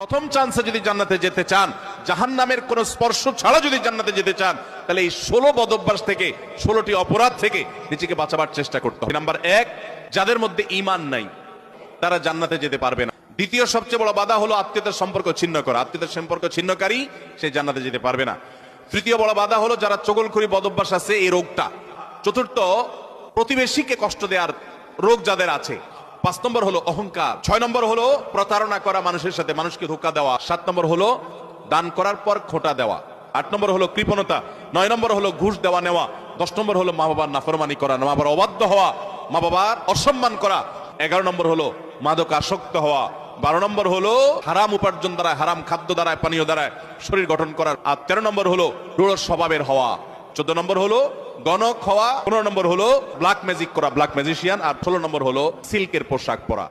প্রথম চান্সে যদি জান্নাতে যেতে চান, জাহান্নামের কোন স্পর্শ ছাড়া যদি জান্নাতে যেতে চান, তাহলে এই 16 বদঅভ্যাস থেকে, 16টি অপরাধ থেকে নিজেকে বাঁচাবার চেষ্টা করতে হবে। নাম্বার 1, যাদের মধ্যে ঈমান নাই তারা জান্নাতে যেতে পারবে না। দ্বিতীয় সবচেয়ে বড় বাধা হলো আত্মীয়তার সম্পর্ক ছিন্ন করা। আত্মীয়তার সম্পর্ক ছিন্নকারী সে জান্নাতে যেতে পারবে না। তৃতীয় বড় বাধা হলো যারা চগলখড়ি বদঅভ্যাস আছে, এই রোগটা। চতুর্থ, প্রতিবেশীকে কষ্ট দেওয়ার রোগ যাদের আছে। 5 নম্বর হলো অহংকার। 6 নম্বর হলো প্রতারণা করা, মানুষের সাথে মানুষকে ধোঁকা দেওয়া। 7 নম্বর হলো দান করার পর খোঁটা দেওয়া। 8 নম্বর হলো কৃপণতা। 9 নম্বর হলো ঘুষ দেওয়া নেওয়া। 10 নম্বর হলো মা বাবার নাফরমানি করা, মা বাবার অবাধ্য হওয়া, মা বাবার অসম্মান করা। 11 নম্বর হলো মাদক আসক্ত হওয়া। 12 নম্বর হলো হারাম উপার্জন দ্বারা, হারাম খাদ্য দ্বারা, পানীয় দ্বারা শরীর গঠন করা। আর 13 নম্বর হলো রূঢ় স্বভাবের হওয়া। 14 নম্বর হলো গণক হওয়া। 15 নম্বর হলো ব্ল্যাক ম্যাজিক করা, ব্ল্যাক ম্যাজিশিয়ান। আর 16 নম্বর হলো সিল্কের পোশাক পরা।